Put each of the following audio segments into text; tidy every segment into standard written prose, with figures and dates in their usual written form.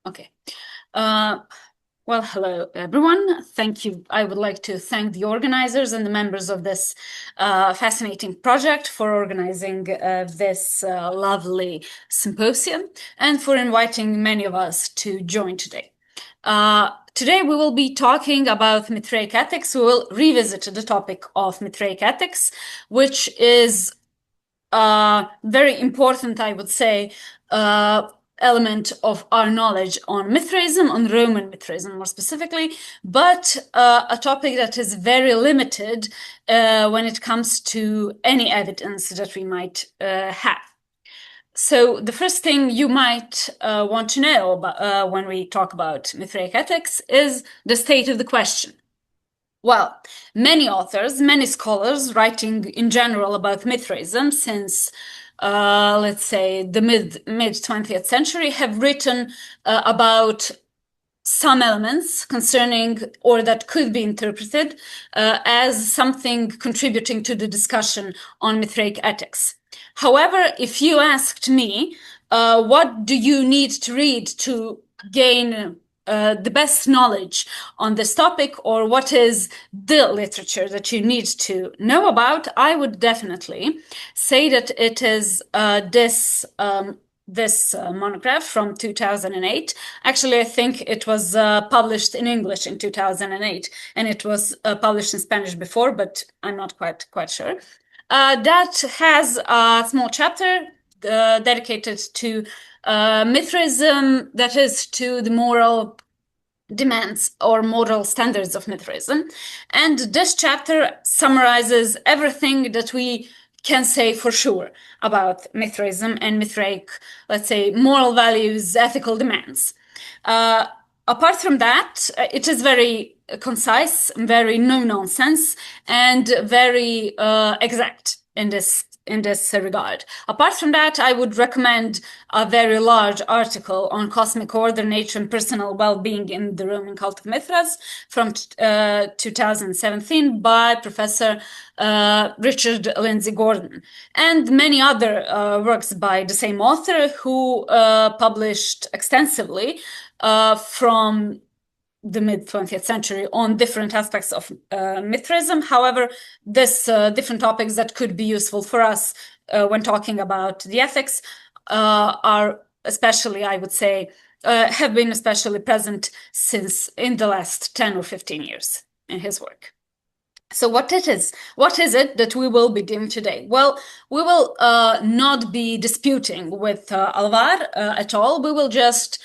Okay. Well, hello, everyone. Thank you. I would like to thank the organizers and the members of this fascinating project for organizing this lovely symposium and for inviting many of us to join today. Today, we will be talking about Mithraic ethics. We will revisit the topic of Mithraic ethics, which is very important, I would say, element of our knowledge on Mithraism, on Roman Mithraism more specifically, but a topic that is very limited when it comes to any evidence that we might have. So the first thing you might want to know about, when we talk about Mithraic ethics is the state of the question. Well, many authors, many scholars writing in general about Mithraism since, let's say, the mid 20th century have written about some elements concerning or that could be interpreted as something contributing to the discussion on Mithraic ethics. However, if you asked me, what do you need to read to gain the best knowledge on this topic, or what is the literature that you need to know about, I would definitely say that it is this monograph from 2008. Actually, I think it was published in English in 2008, and it was published in Spanish before, but I'm not quite sure. That has a small chapter dedicated to Mithraism, that is, to the moral demands or moral standards of Mithraism. And this chapter summarizes everything that we can say for sure about Mithraism and Mithraic, let's say, moral values, ethical demands. Apart from that, it is very concise, very no-nonsense, and very exact in this regard. Apart from that, I would recommend a very large article on cosmic order, nature, and personal well-being in the Roman cult of Mithras from 2017 by Professor Richard Lindsay Gordon, and many other works by the same author who published extensively from the mid 20th century on different aspects of Mithraism. However, this different topics that could be useful for us when talking about the ethics are especially, I would say, have been especially present since in the last 10 or 15 years in his work. So what is it that we will be doing today? Well, we will not be disputing with Alvar at all. We will just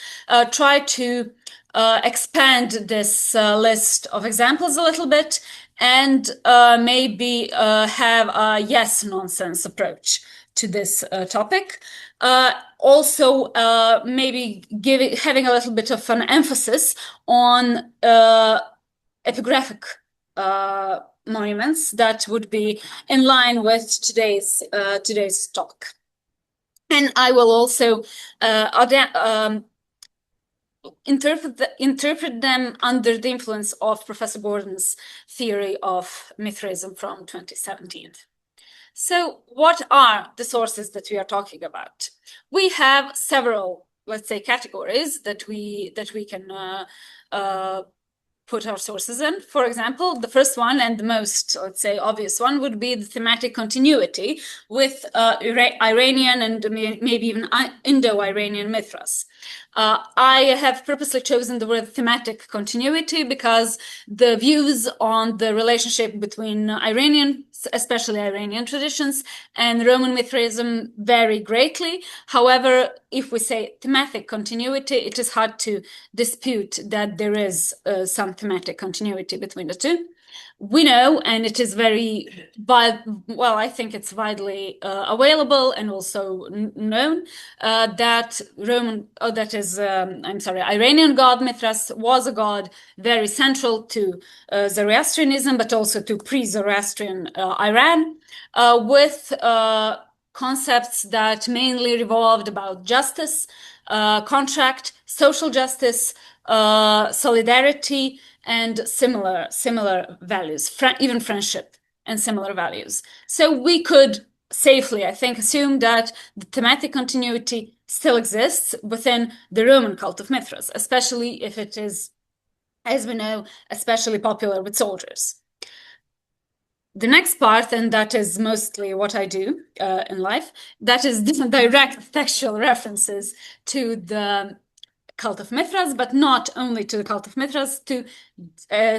try to expand this list of examples a little bit and maybe have a yes nonsense approach to this topic. Also, maybe having a little bit of an emphasis on epigraphic monuments that would be in line with today's talk. And I will also interpret them under the influence of Professor Gordon's theory of Mithraism from 2017. So what are the sources that we are talking about? We have several, let's say, categories that we can put our sources in. For example, the first one and the most, let's say, obvious one would be the thematic continuity with Iranian and maybe even Indo-Iranian Mithras. I have purposely chosen the word thematic continuity because the views on the relationship between Iranian, especially Iranian traditions, and Roman Mithraism vary greatly. However, if we say thematic continuity, it is hard to dispute that there is some thematic continuity between the two. We know, and it is very, well, I think it's widely available and also known that Iranian god Mithras was a god very central to Zoroastrianism, but also to pre-Zoroastrian Iran, with concepts that mainly revolved about justice, contract, social justice, solidarity, and similar values, even friendship and similar values. So we could safely, I think, assume that the thematic continuity still exists within the Roman cult of Mithras, especially if it is, as we know, especially popular with soldiers. The next part, and that is mostly what I do in life, that is direct textual references to the cult of Mithras, but not only to the cult of Mithras, to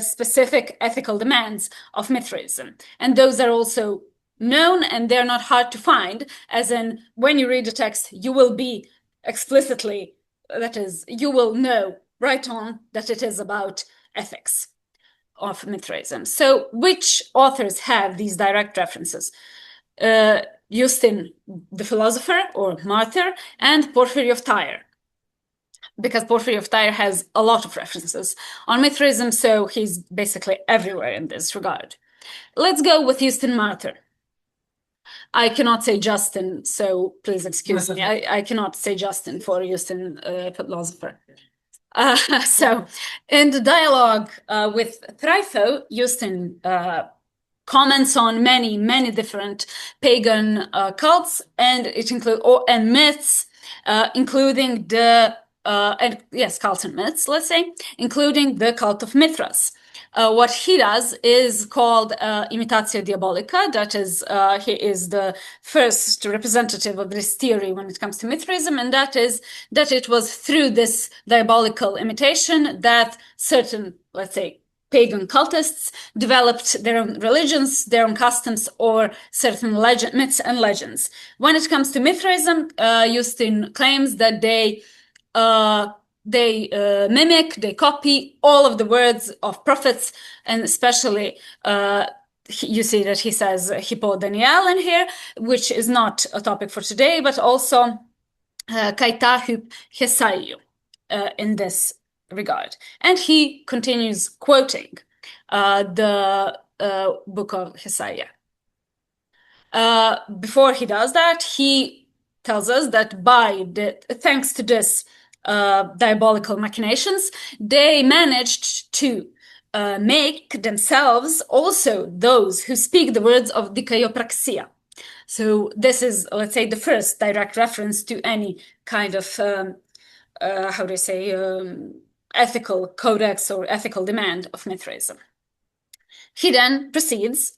specific ethical demands of Mithraism. And those are also known, and they're not hard to find, as in when you read a text, you will be explicitly, that is, you will know right on that it is about ethics of Mithraism. So which authors have these direct references? Justin the philosopher or martyr, and Porphyry of Tyre, because Porphyry of Tyre has a lot of references on Mithraism, so he's basically everywhere in this regard. Let's go with Justin Martyr. I cannot say Justin, so please excuse me. I cannot say Justin for Justin philosopher. So in the dialogue with Trypho, Justin comments on many different pagan cults, and it includes and myths, including the cults and myths, let's say, including the cult of Mithras. What he does is called Imitatio Diabolica. That is, he is the first representative of this theory when it comes to Mithraism, and that is that it was through this diabolical imitation that certain, let's say, pagan cultists developed their own religions, their own customs, or certain myths and legends. When it comes to Mithraism, Justin claims that they mimic, they copy all of the words of prophets, and especially you see that he says Hippo Daniel in here, which is not a topic for today, but also Kaitahup Hesaiu in this regard. And he continues quoting the book of Hesaiah. Before he does that, he tells us that thanks to this diabolical machinations, they managed to make themselves also those who speak the words of dikaiopraxia. So this is, let's say, the first direct reference to any kind of, how do you say, ethical codex or ethical demand of Mithraism. He then proceeds,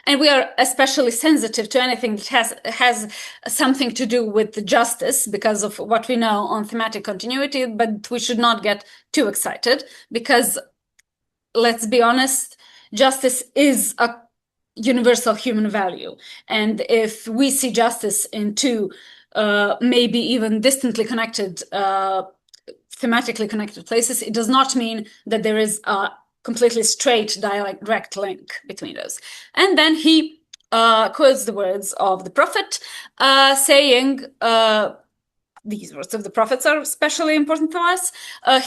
and we are especially sensitive to anything that has something to do with justice because of what we know on thematic continuity, but we should not get too excited because, let's be honest, justice is a universal human value. And if we see justice in two maybe even distantly connected, thematically connected places, it does not mean that there is a completely straight direct link between those. And then he quotes the words of the prophet, saying, these words of the prophets are especially important to us.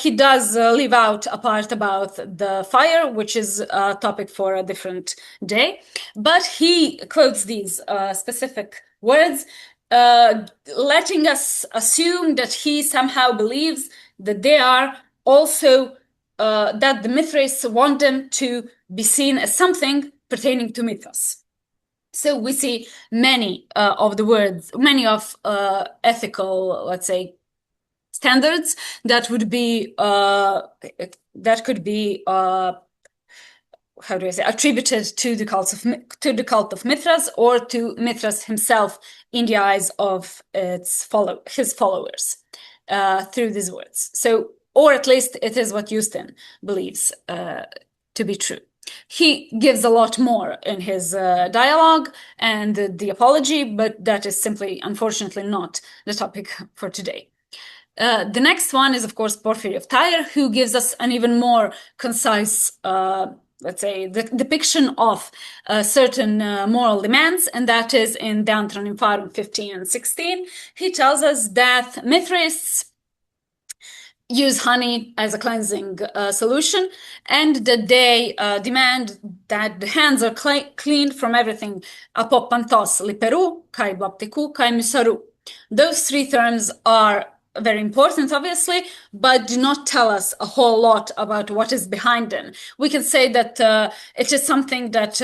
He does leave out a part about the fire, which is a topic for a different day, but he quotes these specific words, letting us assume that he somehow believes that they are also that the Mithraists want them to be seen as something pertaining to mythos. So we see many of the words, many of ethical, let's say, standards that would be that could be how do I say, attributed to the cult of Mithras or to Mithras himself in the eyes of his followers through these words. So, or at least it is what Justin believes to be true. He gives a lot more in his dialogue and the apology, but that is simply, unfortunately, not the topic for today. The next one is, of course, Porphyry of Tyre, who gives us an even more concise, let's say, the depiction of certain moral demands, and that is in De Antro Nympharum 15 and 16. He tells us that Mithraists use honey as a cleansing solution, and that they demand that the hands are cleaned from everything apopantos liperu, kai baptiku, kai misaru. Those three terms are very important, obviously, but do not tell us a whole lot about what is behind them. We can say that it is something that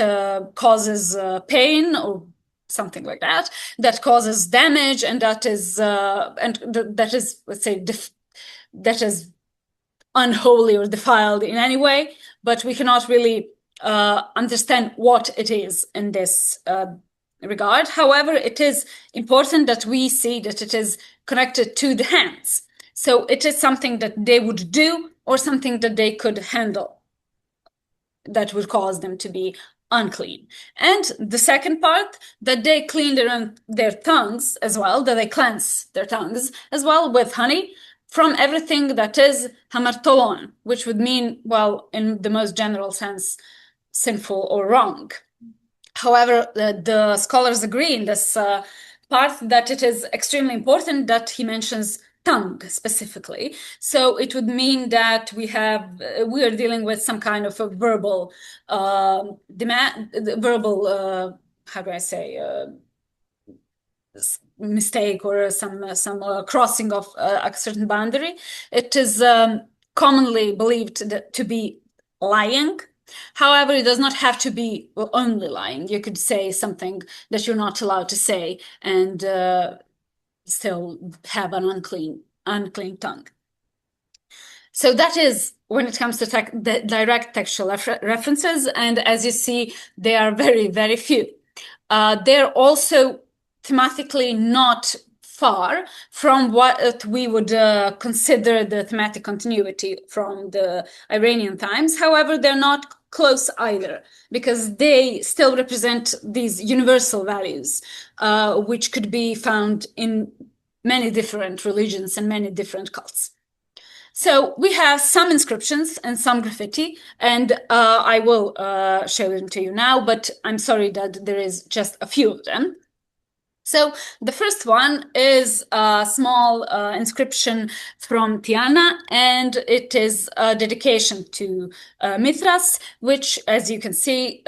causes pain or something like that, that causes damage, and that is let's say that is unholy or defiled in any way, but we cannot really understand what it is in this regard. However, it is important that we see that it is connected to the hands. So it is something that they would do or something that they could handle that would cause them to be unclean. And the second part, that they clean their tongues as well, that they cleanse their tongues as well with honey from everything that is hamartolon, which would mean, well, in the most general sense, sinful or wrong. However, the scholars agree in this part that it is extremely important that he mentions tongue specifically. So it would mean that we are dealing with some kind of a verbal how do I say, mistake or some crossing of a certain boundary. It is commonly believed to be lying. However, it does not have to be only lying. You could say something that you're not allowed to say and still have an unclean tongue. So that is when it comes to the direct textual references. And as you see, they are very, very few. They're also thematically not far from what we would consider the thematic continuity from the Iranian times. However, they're not close either, because they still represent these universal values, which could be found in many different religions and many different cults. So we have some inscriptions and some graffiti, and I will show them to you now, but I'm sorry that there is just a few of them. So the first one is a small inscription from Tiana, and it is a dedication to Mithras, which, as you can see,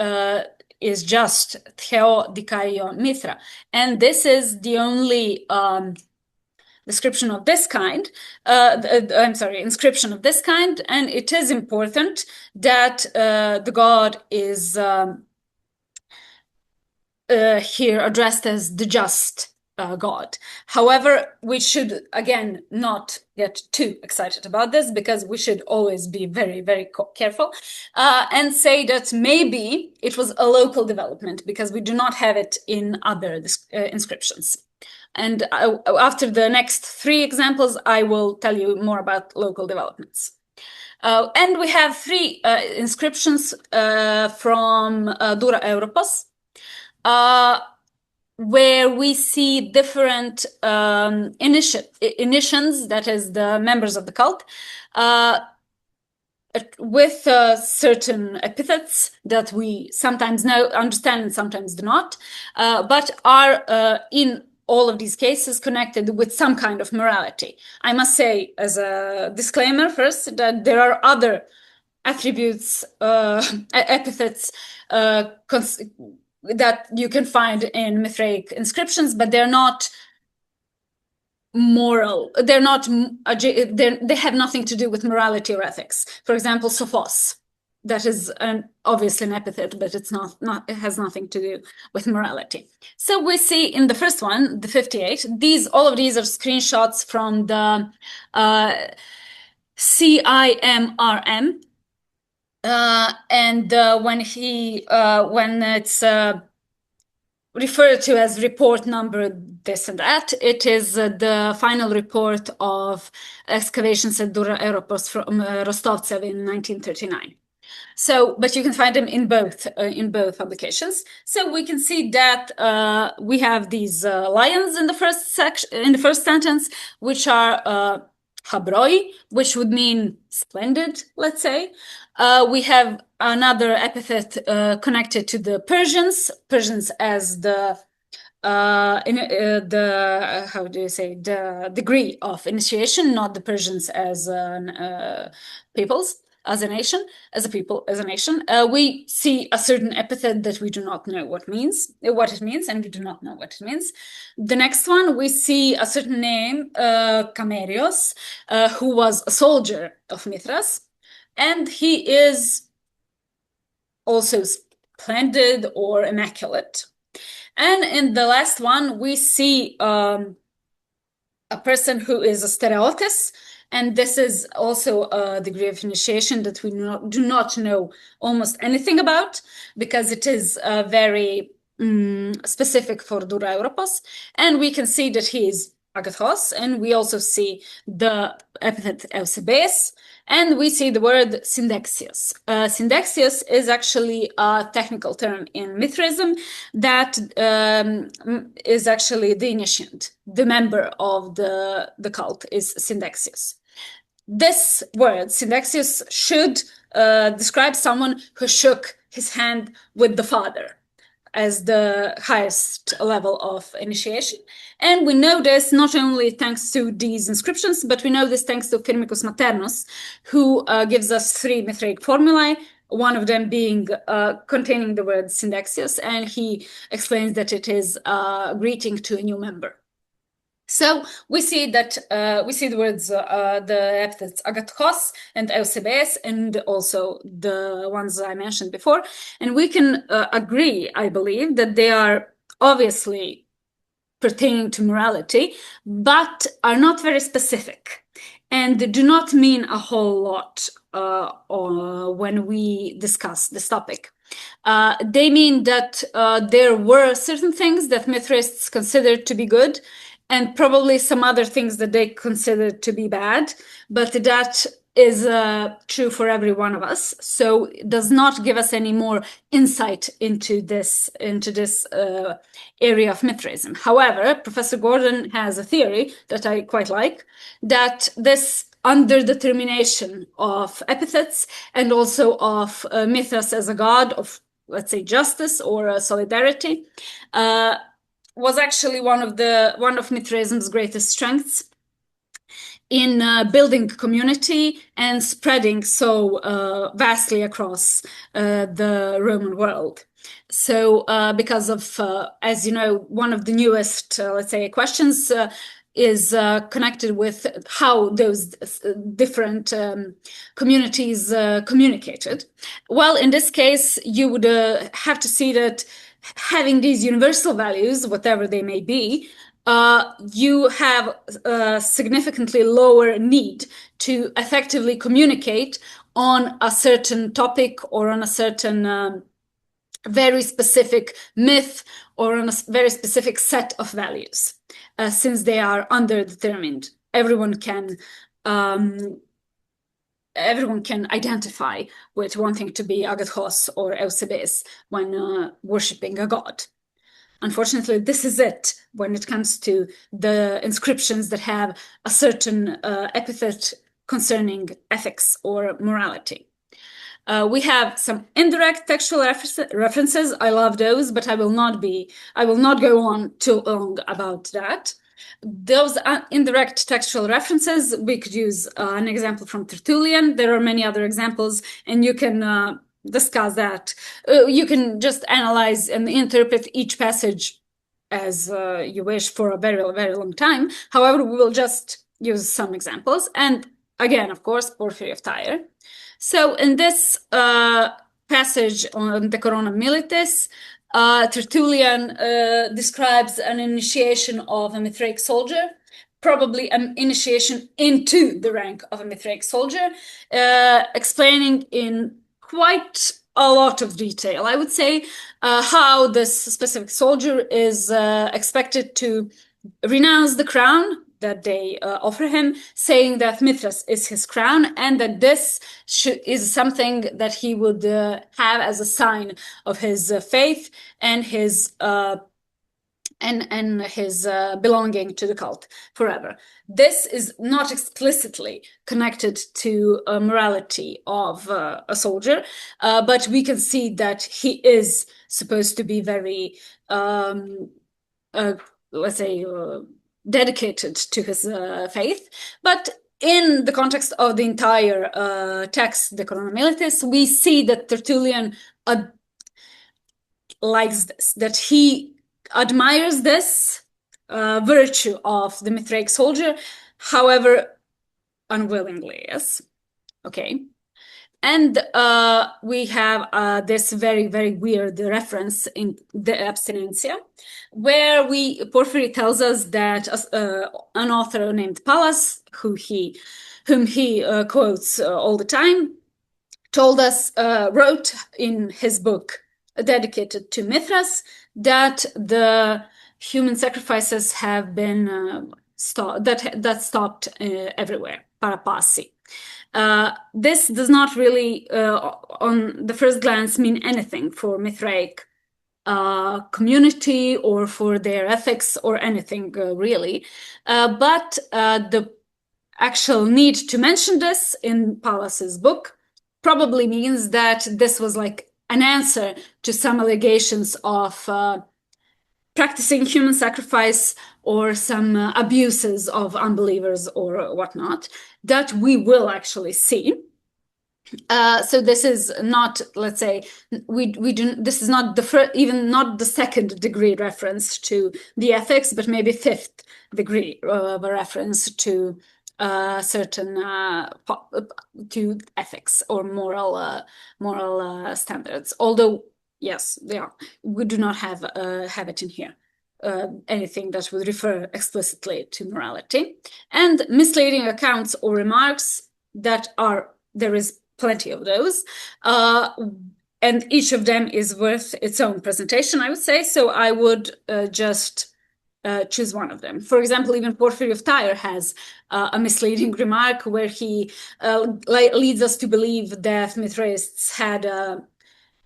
is just Theo Dikaio Mithra. And this is the only inscription of this kind, and it is important that the god is here addressed as the just God. However, we should, again, not get too excited about this, because we should always be very, very careful and say that maybe it was a local development, because we do not have it in other inscriptions. And after the next 3 examples, I will tell you more about local developments. And we have 3 inscriptions from Dura Europos, where we see different initiations, that is the members of the cult, with certain epithets that we sometimes understand and sometimes do not, but are in all of these cases connected with some kind of morality. I must say, as a disclaimer first, that there are other attributes, epithets, that you can find in Mithraic inscriptions, but they're not moral. They're not. They have nothing to do with morality or ethics. For example, Sophos. That is obviously an epithet, but it's not. It has nothing to do with morality. So we see in the first one, the 58. All of these are screenshots from the CIMRM. And when it's referred to as report number this and that, it is the final report of excavations at Dura Europos from Rostovtsev in 1939. So, but you can find them in both publications. So we can see that we have these lions in the first sentence, which are habroi, which would mean splendid, let's say. We have another epithet connected to the Persians as the how do you say, the degree of initiation, not the Persians as peoples, as a nation, as a people, as a nation. We see a certain epithet that we do not know what it means, and we do not know what it means. The next one, we see a certain name, Camerios, who was a soldier of Mithras, and he is also splendid or immaculate. And in the last one, we see a person who is a stereotis, and this is also a degree of initiation that we do not know almost anything about, because it is very specific for Dura Europos. And we can see that he is agathos, and we also see the epithet Eusebius, and we see the word syndexius. Syndexius is actually a technical term in Mithraism that is actually the initiant. The member of the cult is syndexius. This word, syndexius, should describe someone who shook his hand with the father as the highest level of initiation. And we know this not only thanks to these inscriptions, but we know this thanks to Firmicus Maternus, who gives us 3 Mithraic formulae, one of them being containing the word syndexius, and he explains that it is a greeting to a new member. So we see that we see the words, the epithets agathos and Eusebius, and also the ones I mentioned before. And we can agree, I believe, that they are obviously pertaining to morality, but are not very specific and do not mean a whole lot when we discuss this topic. They mean that there were certain things that Mithraists considered to be good, and probably some other things that they considered to be bad, but that is true for every one of us. So it does not give us any more insight into this area of Mithraism. However, Professor Gordon has a theory that I quite like, that this underdetermination of epithets and also of Mithras as a god of, let's say, justice or solidarity, was actually one of Mithraism's greatest strengths in building community and spreading so vastly across the Roman world. So because of, as you know, one of the newest, let's say, questions is connected with how those different communities communicated. Well, in this case, you would have to see that having these universal values, whatever they may be, you have a significantly lower need to effectively communicate on a certain topic or on a certain very specific myth or on a very specific set of values, since they are underdetermined. Everyone can identify with wanting to be agathos or Eusebius when worshipping a god. Unfortunately, this is it when it comes to the inscriptions that have a certain epithet concerning ethics or morality. We have some indirect textual references. I love those, but I will not go on too long about that. Those indirect textual references, we could use an example from Tertullian. There are many other examples, and you can discuss that. You can just analyze and interpret each passage as you wish for a very, very long time. However, we will just use some examples. And again, of course, Porphyry of Tyre. So in this passage on the Corona Militis, Tertullian describes an initiation of a Mithraic soldier, probably an initiation into the rank of a Mithraic soldier, explaining in quite a lot of detail, I would say, how this specific soldier is expected to renounce the crown that they offer him, saying that Mithras is his crown, and that this is something that he would have as a sign of his faith and his belonging to the cult forever. This is not explicitly connected to morality of a soldier, but we can see that he is supposed to be very, let's say, dedicated to his faith. But in the context of the entire text, the Corona Militis, we see that Tertullian likes this, that he admires this virtue of the Mithraic soldier, however unwillingly, yes. Okay. And we have this very, very weird reference in the Abstinentia, where Porphyry tells us that an author named Pallas, whom he quotes all the time, wrote in his book dedicated to Mithras that the human sacrifices have been stopped everywhere, parapasi. This does not really, on the first glance, mean anything for Mithraic community or for their ethics or anything really. But the actual need to mention this in Pallas's book probably means that this was like an answer to some allegations of practicing human sacrifice or some abuses of unbelievers or whatnot that we will actually see. So this is not, let's say, this is not even not the second degree reference to the ethics, but maybe fifth degree of a reference to certain to ethics or moral standards. Although, yes, they are. We do not have it in here. Anything that would refer explicitly to morality, and misleading accounts or remarks that are, there is plenty of those, and each of them is worth its own presentation, I would say. So I would just choose one of them. For example, even Porphyry of Tyre has a misleading remark where he leads us to believe that Mithraists had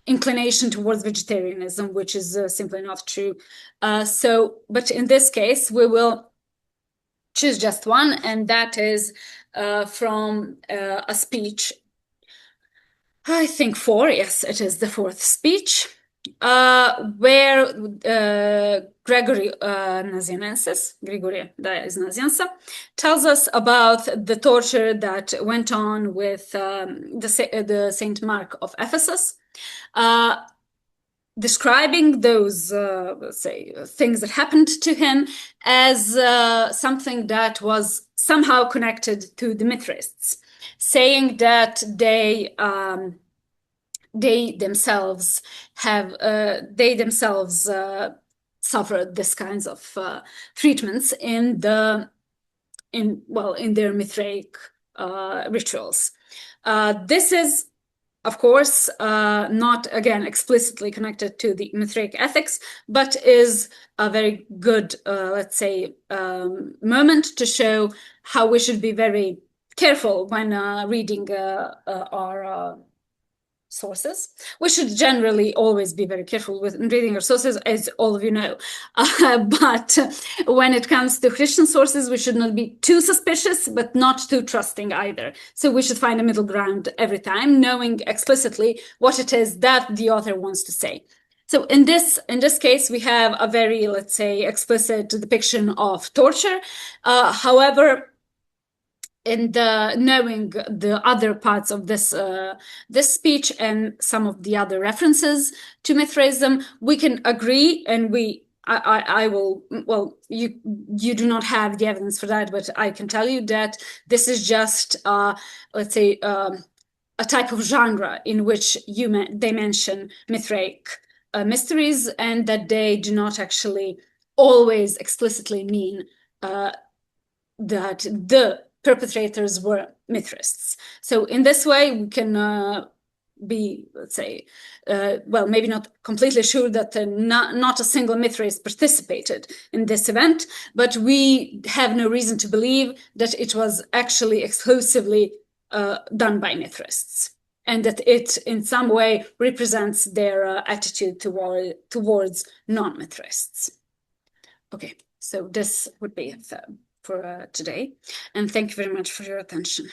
inclination towards vegetarianism, which is simply not true. But in this case, we will choose just one, and that is from a speech, I think 4, yes, it is the 4th speech, where Gregory Nazianzensis tells us about the torture that went on with the Saint Mark of Ephesus, describing those, let's say, things that happened to him as something that was somehow connected to the Mithraists, saying that they themselves suffered this kinds of treatments in their Mithraic rituals. This is, of course, not, again, explicitly connected to the Mithraic ethics, but is a very good, let's say, moment to show how we should be very careful when reading our sources. We should generally always be very careful with reading our sources, as all of you know. But when it comes to Christian sources, we should not be too suspicious, but not too trusting either. So we should find a middle ground every time, knowing explicitly what it is that the author wants to say. So in this case, we have a very, let's say, explicit depiction of torture. However, in knowing the other parts of this speech and some of the other references to Mithraism, we can agree, and I will, well, you do not have the evidence for that, but I can tell you that this is just, let's say, a type of genre in which they mention Mithraic mysteries, and that they do not actually always explicitly mean that the perpetrators were Mithraists. So in this way, we can be, let's say, well, maybe not completely sure that not a single Mithraist participated in this event, but we have no reason to believe that it was actually exclusively done by Mithraists, and that it in some way represents their attitude towards non-Mithraists. Okay, so this would be it for today, and thank you very much for your attention.